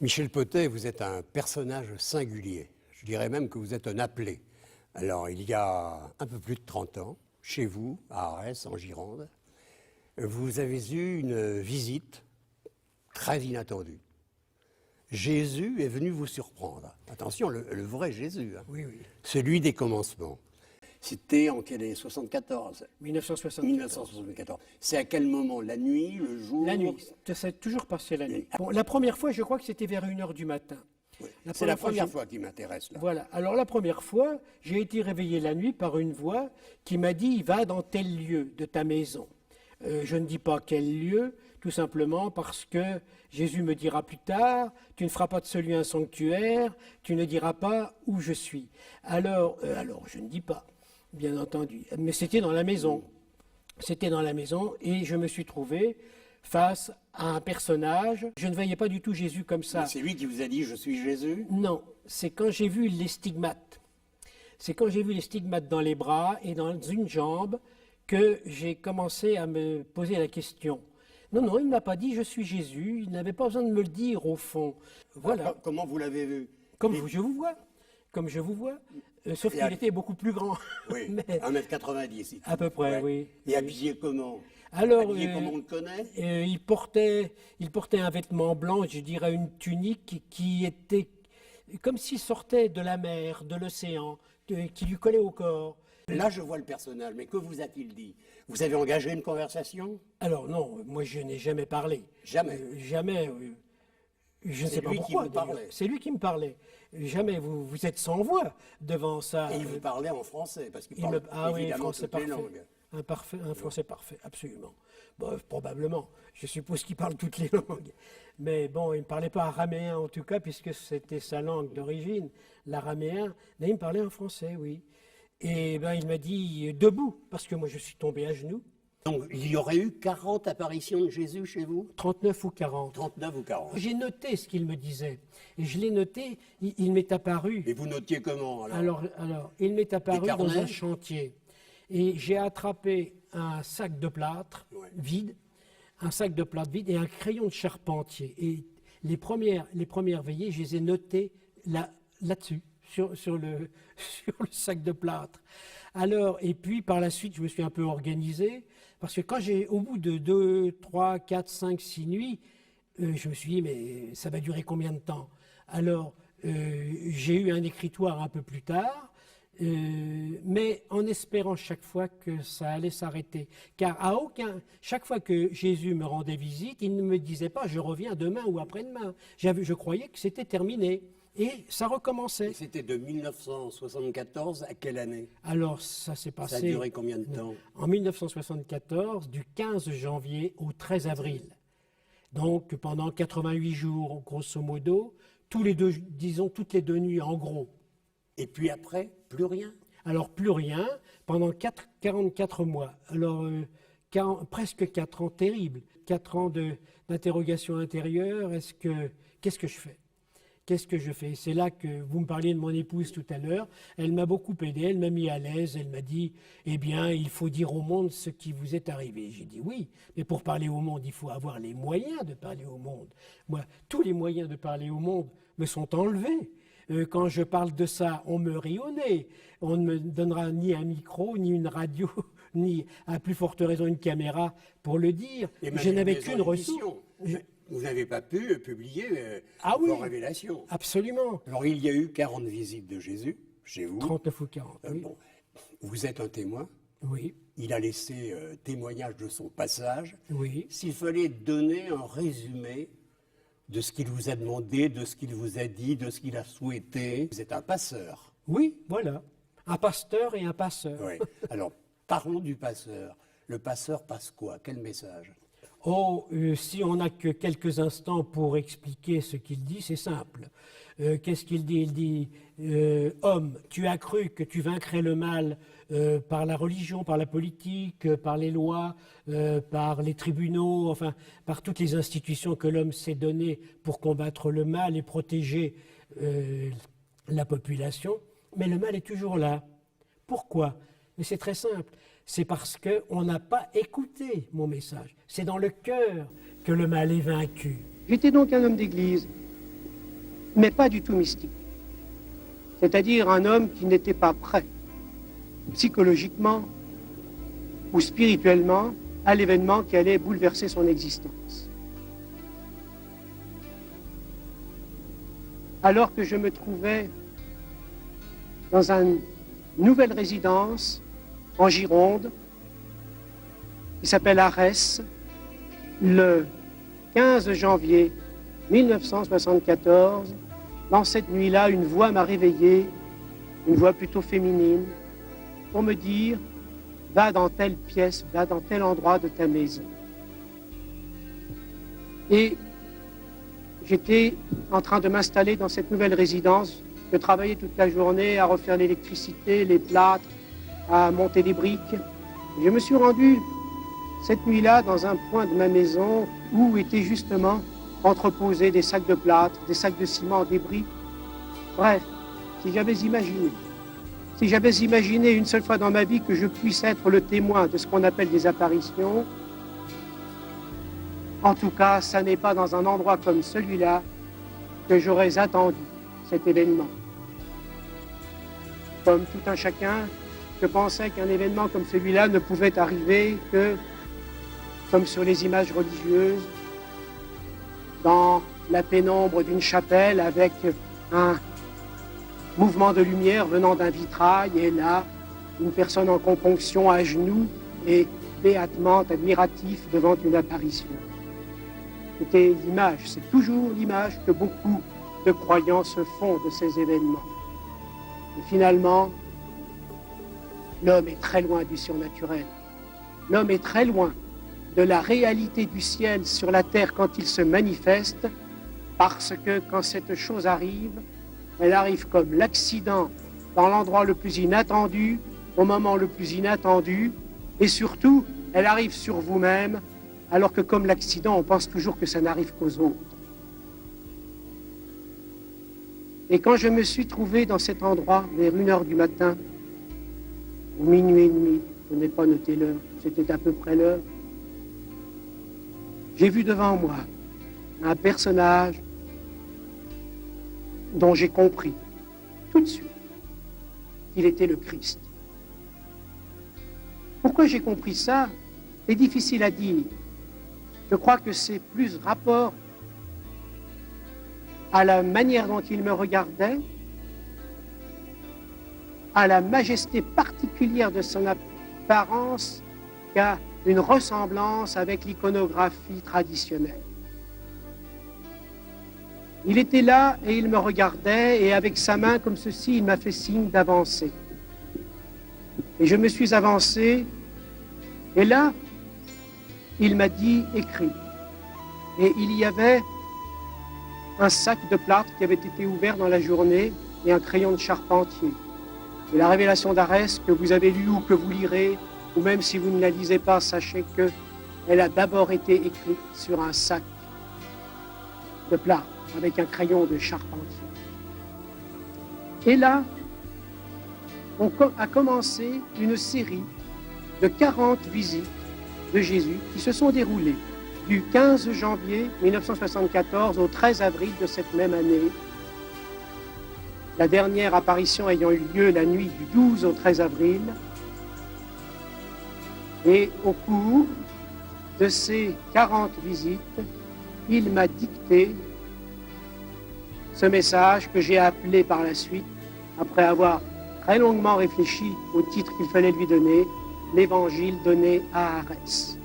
Michel Potet, vous êtes un personnage singulier. Je dirais même que vous êtes un appelé. Alors, il y a un peu plus de 30 ans, chez vous, à Arès, en Gironde, vous avez eu une visite très inattendue. Jésus est venu vous surprendre. Attention, le vrai Jésus, hein. Oui, oui. Celui des commencements. C'était en quelle année? 74. 1974. 1974. C'est à quel moment? La nuit, le jour? La nuit. Ça s'est toujours passé la nuit. Bon, la première fois, je crois que c'était vers 1h du matin. Oui. C'est la première fois qui m'intéresse, là. Voilà. Alors, la première fois, j'ai été réveillé la nuit par une voix qui m'a dit « Va dans tel lieu de ta maison ». Je ne dis pas quel lieu, tout simplement parce que Jésus me dira plus tard « Tu ne feras pas de ce lieu un sanctuaire, tu ne diras pas où je suis ». Alors, je ne dis pas, bien entendu. Mais c'était dans la maison. C'était dans la maison et je me suis trouvé face à un personnage. Je ne voyais pas du tout Jésus comme ça. Mais c'est lui qui vous a dit « Je suis Jésus » ? Non, c'est quand j'ai vu les stigmates. C'est quand j'ai vu les stigmates dans les bras et dans une jambe que j'ai commencé à me poser la question. Non, non, il ne m'a pas dit « Je suis Jésus ». Il n'avait pas besoin de me le dire au fond. Voilà. Comment vous l'avez vu? Je vous vois. Comme je vous vois. Sauf qu'il était beaucoup plus grand. Oui, Mais 1m90. à peu près, Ouais. oui. Et habillé comment? Alors, habillé comme on le connaît? il portait un vêtement blanc, je dirais une tunique qui était comme s'il sortait de la mer, de l'océan, qui lui collait au corps. Là, je vois le personnage, mais que vous a-t-il dit? Vous avez engagé une conversation? Alors non, moi je n'ai jamais parlé. Jamais? Jamais. Je ne sais pas pourquoi. C'est lui qui me parlait. Jamais. Vous êtes sans voix devant ça. Et il vous parlait en français, parce qu'il parle évidemment français toutes les parfait. langues. Un français parfait, absolument. Bon, probablement. Je suppose qu'il parle toutes les langues. Mais bon, il ne parlait pas araméen en tout cas, puisque c'était sa langue d'origine, l'araméen. Mais il me parlait en français, oui. Et ben, il m'a dit debout, parce que moi je suis tombé à genoux. Donc, il y aurait eu 40 apparitions de Jésus chez vous? 39 ou 40. 39 ou 40. J'ai noté ce qu'il me disait. Et je l'ai noté, il m'est apparu. Et vous notiez comment, alors? Alors, il m'est apparu Des dans carnets? un chantier. Et j'ai attrapé un sac de plâtre vide, un sac de plâtre vide et un crayon de charpentier. Et les premières veillées, je les ai notées là-dessus, sur le sac de plâtre. Alors, et puis par la suite, je me suis un peu organisé, parce que au bout de 2, 3, 4, 5, 6 nuits, je me suis dit, mais ça va durer combien de temps? Alors, j'ai eu un écritoire un peu plus tard, mais en espérant chaque fois que ça allait s'arrêter. Car chaque fois que Jésus me rendait visite, il ne me disait pas « je reviens demain ou après-demain ». Je croyais que c'était terminé. Et ça recommençait. Et c'était de 1974 à quelle année? Alors, ça s'est passé... Ça a duré combien de temps? En 1974, du 15 janvier au 13 avril. Donc, pendant 88 jours, grosso modo, toutes les 2 nuits, en gros. Et puis après, plus rien? Alors, plus rien, pendant 44 mois. Alors, presque 4 ans terribles. 4 ans d'interrogation intérieure. Qu'est-ce que je fais? Qu'est-ce que je fais? C'est là que vous me parliez de mon épouse tout à l'heure. Elle m'a beaucoup aidé, elle m'a mis à l'aise. Elle m'a dit, eh bien, il faut dire au monde ce qui vous est arrivé. J'ai dit oui, mais pour parler au monde, il faut avoir les moyens de parler au monde. Moi, tous les moyens de parler au monde me sont enlevés. Quand je parle de ça, on me rit au nez. On ne me donnera ni un micro, ni une radio, ni à plus forte raison une caméra pour le dire. Je n'avais qu'une ressource. Vous n'avez pas pu publier vos révélations. Absolument. Alors, il y a eu 40 visites de Jésus chez vous. 39 ou 40, oui. Bon, vous êtes un témoin. Oui. Il a laissé témoignage de son passage. Oui. S'il fallait donner un résumé de ce qu'il vous a demandé, de ce qu'il vous a dit, de ce qu'il a souhaité, vous êtes un passeur. Oui, voilà. Un pasteur et un passeur. Oui. Alors, parlons du passeur. Le passeur passe quoi? Quel message? Si on n'a que quelques instants pour expliquer ce qu'il dit, c'est simple. Qu'est-ce qu'il dit? Il dit homme, tu as cru que tu vaincrais le mal par la religion, par la politique, par les lois, par les tribunaux, enfin, par toutes les institutions que l'homme s'est données pour combattre le mal et protéger la population. Mais le mal est toujours là. Pourquoi? Mais c'est très simple. C'est parce qu'on n'a pas écouté mon message. C'est dans le cœur que le mal est vaincu. J'étais donc un homme d'église. mais pas du tout mystique. C'est-à-dire un homme qui n'était pas prêt, psychologiquement ou spirituellement, à l'événement qui allait bouleverser son existence. Alors que je me trouvais dans une nouvelle résidence en Gironde, qui s'appelle Arès, le 15 janvier 1974, dans cette nuit-là, une voix m'a réveillé, une voix plutôt féminine, pour me dire « Va dans telle pièce, va dans tel endroit de ta maison. » Et j'étais en train de m'installer dans cette nouvelle résidence. Je travaillais toute la journée à refaire l'électricité, les plâtres, à monter des briques. Je me suis rendu cette nuit-là dans un point de ma maison où étaient justement entreposés des sacs de plâtre, des sacs de ciment, des briques. Bref, si j'avais imaginé une seule fois dans ma vie que je puisse être le témoin de ce qu'on appelle des apparitions, en tout cas, ça n'est pas dans un endroit comme celui-là que j'aurais attendu cet événement. Comme tout un chacun, je pensais qu'un événement comme celui-là ne pouvait arriver que, comme sur les images religieuses, dans la pénombre d'une chapelle avec un mouvement de lumière venant d'un vitrail, et là, une personne en componction à genoux et béatement admiratif devant une apparition. C'était l'image, c'est toujours l'image que beaucoup de croyants se font de ces événements. Et finalement, l'homme est très loin du surnaturel. L'homme est très loin de la réalité du ciel sur la terre quand il se manifeste, parce que quand cette chose arrive, elle arrive comme l'accident dans l'endroit le plus inattendu, au moment le plus inattendu, et surtout, elle arrive sur vous-même, alors que comme l'accident, on pense toujours que ça n'arrive qu'aux autres. Et quand je me suis trouvé dans cet endroit, vers 1h du matin, ou minuit et demi, je n'ai pas noté l'heure, c'était à peu près l'heure, j'ai vu devant moi un personnage dont j'ai compris tout de suite qu'il était le Christ. Pourquoi j'ai compris ça? C'est difficile à dire. Je crois que c'est plus rapport à la manière dont il me regardait, à la majesté particulière de son apparence, qu'à une ressemblance avec l'iconographie traditionnelle. Il était là et il me regardait, et avec sa main comme ceci, il m'a fait signe d'avancer. Et je me suis avancé, et là, il m'a dit « écris ». Et il y avait un sac de plâtre qui avait été ouvert dans la journée et un crayon de charpentier. Et la révélation d'Arès que vous avez lue ou que vous lirez, ou même si vous ne la lisez pas, sachez qu'elle a d'abord été écrite sur un sac de plâtre avec un crayon de charpentier. Et là, on a commencé une série de 40 visites de Jésus qui se sont déroulées du 15 janvier 1974 au 13 avril de cette même année, la dernière apparition ayant eu lieu la nuit du 12 au 13 avril. Et au cours de ces 40 visites, il m'a dicté ce message que j'ai appelé par la suite, après avoir très longuement réfléchi au titre qu'il fallait lui donner, l'Évangile donné à Arès.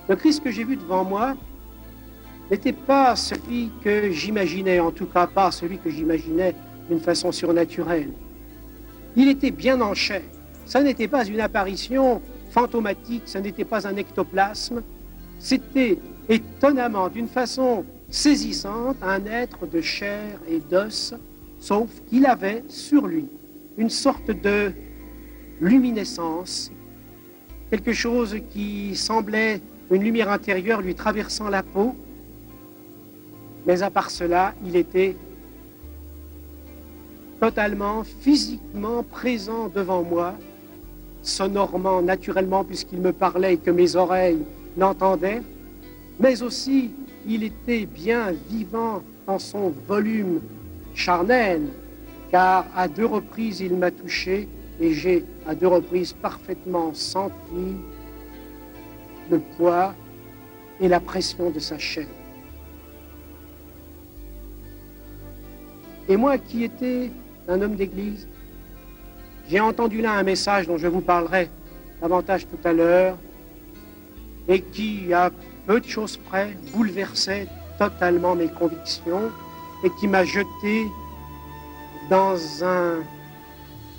Le Christ que j'ai vu devant moi n'était pas celui que j'imaginais, en tout cas pas celui que j'imaginais d'une façon surnaturelle. Il était bien en chair. Ça n'était pas une apparition fantomatique, ça n'était pas un ectoplasme. C'était étonnamment, d'une façon saisissante, un être de chair et d'os, sauf qu'il avait sur lui une sorte de luminescence, quelque chose qui semblait une lumière intérieure lui traversant la peau, mais à part cela, il était totalement, physiquement présent devant moi, naturellement, puisqu'il me parlait et que mes oreilles l'entendaient, mais aussi il était bien vivant dans son volume charnel, car à 2 reprises il m'a touché et j'ai à 2 reprises parfaitement senti le poids et la pression de sa chair. Et moi qui étais un homme d'église, j'ai entendu là un message dont je vous parlerai davantage tout à l'heure et qui, à peu de choses près, bouleversait totalement mes convictions et qui m'a jeté dans un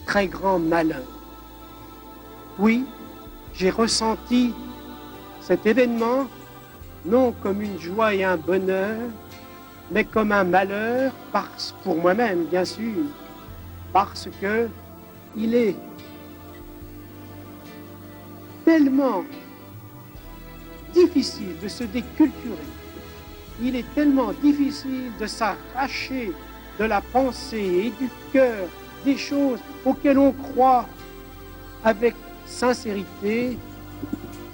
très grand malheur. Oui, j'ai ressenti cet événement non comme une joie et un bonheur, mais comme un malheur, pour moi-même, bien sûr, parce que il est tellement difficile de se déculturer, il est tellement difficile de s'arracher de la pensée et du cœur des choses auxquelles on croit avec sincérité.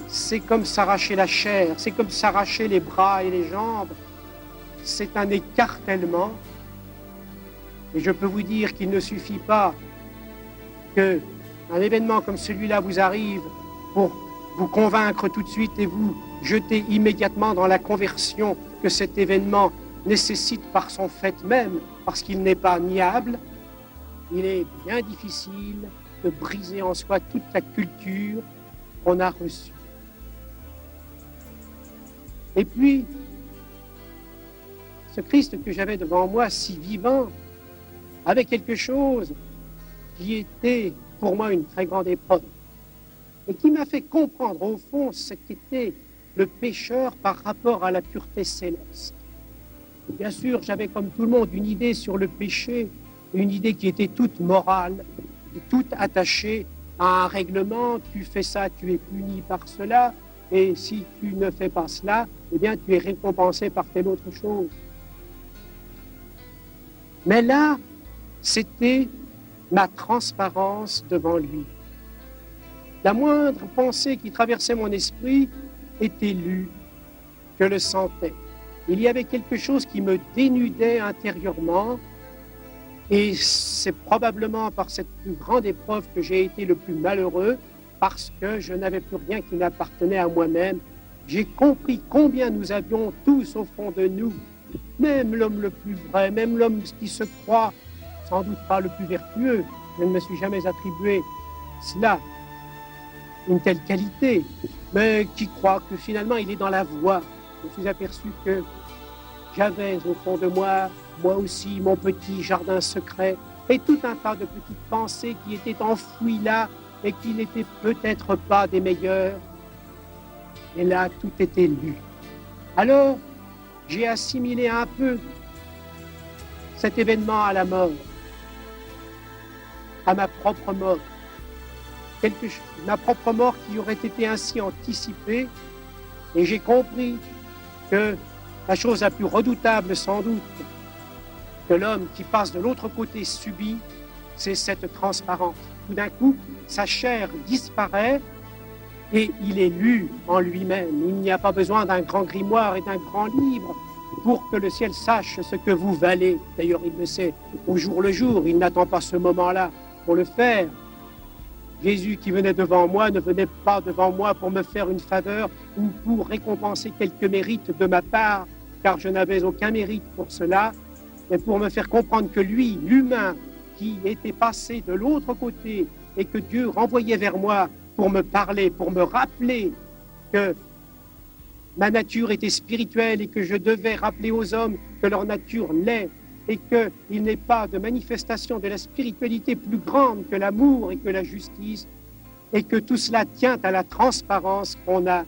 C'est comme s'arracher la chair, c'est comme s'arracher les bras et les jambes. C'est un écartèlement. Et je peux vous dire qu'il ne suffit pas qu'un événement comme celui-là vous arrive pour vous convaincre tout de suite et vous jeter immédiatement dans la conversion que cet événement nécessite par son fait même, parce qu'il n'est pas niable. Il est bien difficile de briser en soi toute la culture qu'on a reçue. Et puis, ce Christ que j'avais devant moi, si vivant, avait quelque chose qui était pour moi une très grande épreuve et qui m'a fait comprendre au fond ce qu'était le pécheur par rapport à la pureté céleste. Bien sûr, j'avais comme tout le monde une idée sur le péché, une idée qui était toute morale, toute attachée à un règlement. Tu fais ça, tu es puni par cela, et si tu ne fais pas cela, eh bien tu es récompensé par telle autre chose. Mais là, c'était ma transparence devant lui. La moindre pensée qui traversait mon esprit était lue, je le sentais. Il y avait quelque chose qui me dénudait intérieurement, et c'est probablement par cette plus grande épreuve que j'ai été le plus malheureux, parce que je n'avais plus rien qui n'appartenait à moi-même. J'ai compris combien nous avions tous au fond de nous, même l'homme le plus vrai, même l'homme qui se croit sans doute pas le plus vertueux. Je ne me suis jamais attribué cela, une telle qualité, mais qui croit que finalement il est dans la voie. Je me suis aperçu que j'avais au fond de moi, moi aussi, mon petit jardin secret, et tout un tas de petites pensées qui étaient enfouies là et qui n'étaient peut-être pas des meilleures. Et là, tout était lu. Alors, j'ai assimilé un peu cet événement à la mort, à ma propre mort. Ma propre mort qui aurait été ainsi anticipée, et j'ai compris que la chose la plus redoutable sans doute que l'homme qui passe de l'autre côté subit, c'est cette transparence. Tout d'un coup, sa chair disparaît et il est lu en lui-même. Il n'y a pas besoin d'un grand grimoire et d'un grand livre pour que le ciel sache ce que vous valez. D'ailleurs, il le sait au jour le jour, il n'attend pas ce moment-là pour le faire. Jésus qui venait devant moi ne venait pas devant moi pour me faire une faveur ou pour récompenser quelques mérites de ma part, car je n'avais aucun mérite pour cela, mais pour me faire comprendre que lui, l'humain, qui était passé de l'autre côté et que Dieu renvoyait vers moi pour me parler, pour me rappeler que ma nature était spirituelle et que je devais rappeler aux hommes que leur nature l'est et qu'il n'est pas de manifestation de la spiritualité plus grande que l'amour et que la justice, et que tout cela tient à la transparence qu'on a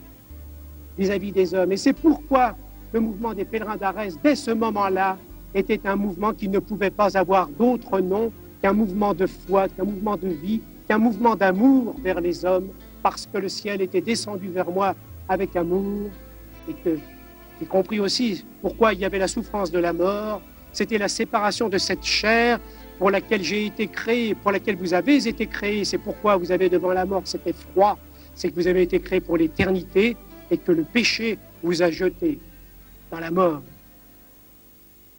vis-à-vis des hommes. Et c'est pourquoi le mouvement des pèlerins d'Arès, dès ce moment-là, était un mouvement qui ne pouvait pas avoir d'autre nom qu'un mouvement de foi, qu'un mouvement de vie, qu'un mouvement d'amour vers les hommes, parce que le ciel était descendu vers moi avec amour, et que j'ai compris aussi pourquoi il y avait la souffrance de la mort. C'était la séparation de cette chair pour laquelle j'ai été créé, pour laquelle vous avez été créé. C'est pourquoi vous avez devant la mort cet effroi. C'est que vous avez été créé pour l'éternité et que le péché vous a jeté dans la mort.